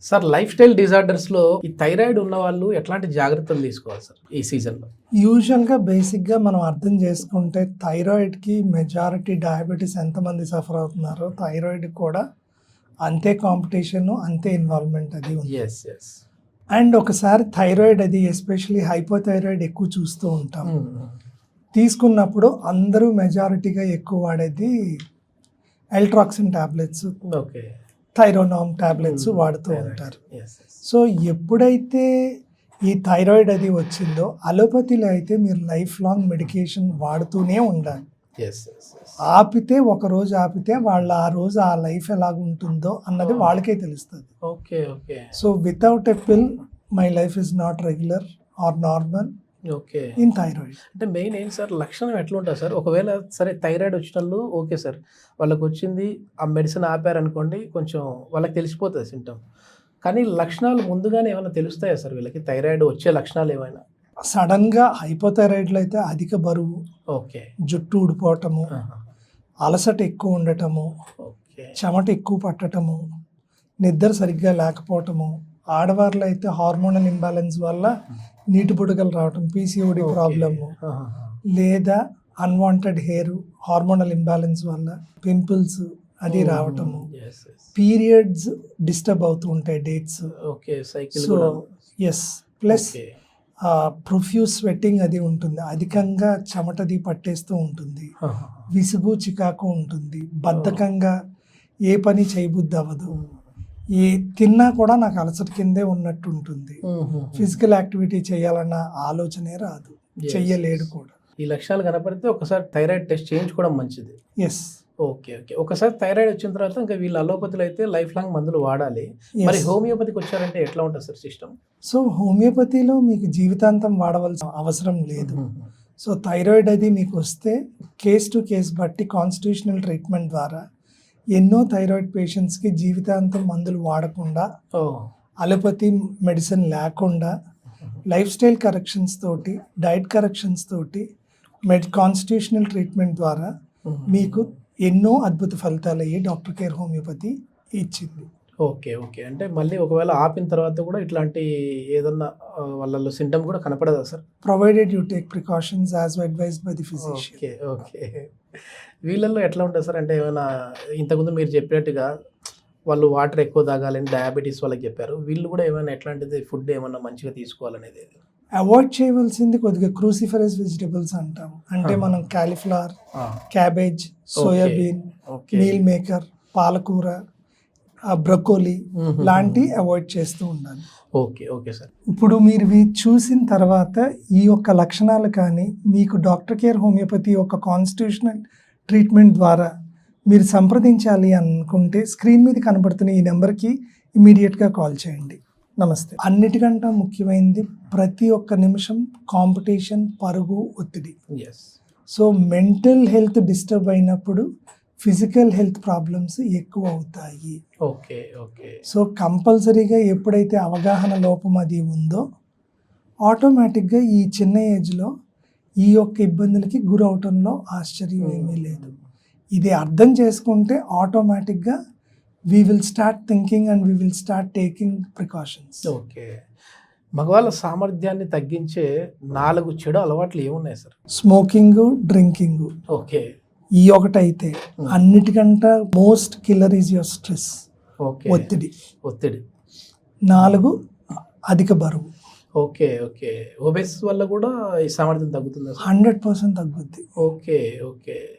Sir life style డిజార్డర్స్లో ఈ thyroid ఉన్న వాళ్ళు ఎట్లాంటి జాగ్రత్తలు తీసుకోవాలి సార్ ఈ సీజన్లో? యూజువల్గా బేసిక్గా మనం అర్థం చేసుకుంటే థైరాయిడ్కి మెజారిటీ డయాబెటీస్ ఎంతమంది సఫర్ అవుతున్నారో థైరాయిడ్ కూడా అంతే కాంపిటీషన్, అంతే ఇన్వాల్వ్మెంట్ అది ఉంది. Yes yes. అండ్ ఒకసారి థైరాయిడ్ అది ఎస్పెషలీ హైపోథైరాయిడ్ ఎక్కువ చూస్తూ ఉంటాం. తీసుకున్నప్పుడు అందరూ మెజారిటీగా ఎక్కువ వాడేది eltroxin tablets, okay, thyronorm tablets వాడుతూ ఉంటారు. సో ఎప్పుడైతే ఈ థైరాయిడ్ అది వచ్చిందో అలోపతిలో అయితే మీరు లైఫ్ లాంగ్ మెడికేషన్ వాడుతూనే ఉండాలి. ఆపితే ఒక రోజు ఆపితే వాళ్ళ ఆ రోజు ఆ లైఫ్ ఎలాగుంటుందో అన్నది వాళ్ళకే తెలుస్తుంది. Okay okay. So without a pill my life is not regular or normal okay. In thyroid. అంటే మెయిన్ ఏంటి సార్, లక్షణం ఎట్లా ఉంటుంది సార్? ఒకవేళ సరే థైరాయిడ్ వచ్చిన వాళ్ళు ఓకే సార్, వాళ్ళకి వచ్చింది ఆ మెడిసిన్ ఆపారనుకోండి, కొంచెం వాళ్ళకి తెలిసిపోతుంది సింటమ్. కానీ లక్షణాలు ముందుగానే ఏమైనా తెలుస్తాయా సార్ వీళ్ళకి, థైరాయిడ్ వచ్చే లక్షణాలు ఏమైనా? సడన్గా హైపోథైరాయిడ్లో అయితే అధిక బరువు, ఓకే, జుట్టు ఊడిపోవటము, అలసట ఎక్కువ ఉండటము, చెమట ఎక్కువ పట్టటము, నిద్ర సరిగ్గా లేకపోవటము, ఆడవారిలో అయితే హార్మోనల్ ఇంబ్యాలెన్స్ వల్ల నీటి బుడగలు రావటం, పీసీఓడి ప్రాబ్లము, లేదా అన్వాంటెడ్ హెయిర్ హార్మోనల్ ఇంబ్యాలెన్స్ వల్ల పింపుల్స్ అది రావటము, పీరియడ్స్ డిస్టర్బ్ అవుతూ ఉంటాయి, dates. So yes, plus profuse sweating అది ఉంటుంది, అధికంగా చెమటది పట్టేస్తూ ఉంటుంది, విసుగు చికాకు ఉంటుంది, బద్ధకంగా ఏ పని చేయబుద్ధి అవ్వదు, ఏ తిన్నా కూడా నాకు అలసట కిందే ఉన్నట్టు ఉంటుంది, ఫిజికల్ యాక్టివిటీ చేయాలన్న ఆలోచనే రాదు, చెయ్యలేడు కూడా. ఈ లక్షణాలు కనపడితే ఒకసారి థైరాయిడ్ టెస్ట్ చేయించుకోవడం మంచిది. ఎస్. Okay okay. ఒకసారి థైరాయిడ్ వచ్చిన తర్వాత ఇంకా వీళ్ళు అలోపతిలో అయితే లైఫ్ లాంగ్ మందులు వాడాలి. మరి హోమియోపతికి వచ్చారంటే ఎట్లా ఉంటుంది సార్ సిస్టమ్? సో హోమియోపతిలో మీకు జీవితాంతం వాడవలసిన అవసరం లేదు. సో థైరాయిడ్ అది మీకు వస్తే కేస్ టు కేస్ బట్టి కాన్స్టిట్యూషనల్ ట్రీట్మెంట్ ద్వారా ఎన్నో థైరాయిడ్ పేషెంట్స్కి జీవితాంతం మందులు వాడకుండా, అలోపతి మెడిసిన్ లేకుండా, లైఫ్ స్టైల్ కరెక్షన్స్ తోటి, డైట్ కరెక్షన్స్ తోటి, కాన్స్టిట్యూషనల్ ట్రీట్మెంట్ ద్వారా మీకు ఎన్నో అద్భుత ఫలితాలు అయ్యి డాక్టర్ కేర్ హోమియోపతి ఇచ్చింది. Okay okay. అంటే మళ్ళీ ఒకవేళ ఆపిన తర్వాత కూడా ఇట్లాంటి ఏదన్నా వాళ్ళలో సింటమ్ కూడా కనపడదా sir? Provided you take precautions as advised by the physician. Okay okay. వీళ్ళల్లో ఎట్లా ఉంటుంది సార్? అంటే ఏమైనా ఇంతకుముందు మీరు చెప్పినట్టుగా వాళ్ళు వాటర్ ఎక్కువ తాగాలని డయాబెటీస్ వాళ్ళకి చెప్పారు, వీళ్ళు కూడా ఏమైనా ఎట్లాంటిది ఫుడ్ ఏమన్నా మంచిగా తీసుకోవాలనేది? అవాయిడ్ చేయవలసింది కొద్దిగా క్రూసిఫరస్ వెజిటబుల్స్ అంటాం. అంటే మనం cauliflower, cabbage, soybean, meal maker, పాలకూర, బ్రొకోలీ లాంటి అవాయిడ్ చేస్తూ ఉండాలి. Okay okay sir. ఇప్పుడు మీరు చూసిన తర్వాత ఈ యొక్క లక్షణాలు కానీ మీకు డాక్టర్ కేర్ హోమియోపతి యొక్క కాన్స్టిట్యూషనల్ ట్రీట్మెంట్ ద్వారా మీరు సంప్రదించాలి అనుకుంటే స్క్రీన్ మీద కనబడుతున్న ఈ నెంబర్కి ఇమీడియట్గా కాల్ చేయండి. నమస్తే. అన్నిటికంటే ముఖ్యమైనది ప్రతి ఒక్క నిమిషం కాంపిటీషన్, పరుగు, ఒత్తిడి. సో మెంటల్ హెల్త్ డిస్టర్బ్ అయినప్పుడు ఫిజికల్ హెల్త్ ప్రాబ్లమ్స్ ఎక్కువ అవుతాయి. Okay okay. సో కంపల్సరీగా ఎప్పుడైతే అవగాహన లోపం అది ఉందో ఆటోమేటిక్గా ఈ చిన్న ఏజ్లో ఈ యొక్క ఇబ్బందులకి గురవటంలో ఆశ్చర్యం ఏమీ లేదు. ఇది అర్థం చేసుకుంటే ఆటోమేటిక్గా we will start thinking and we will start taking precautions. Okay. మగవాళ్ళ సామర్థ్యాన్ని తగ్గించే 4 చెడు అలవాట్లు ఏమున్నాయి సార్? Smoking, drinking. ఓకే. ఈ ఒకటైతే అన్నిటికంటే most killer is your stress. Okay. ఒత్తిడి. 4 అధిక బరువు. Okay okay. ఒబెస్ వల్ల కూడా ఈ సామర్థ్యం తగ్గుతుందా? 100% తగ్గుద్ది. Okay okay.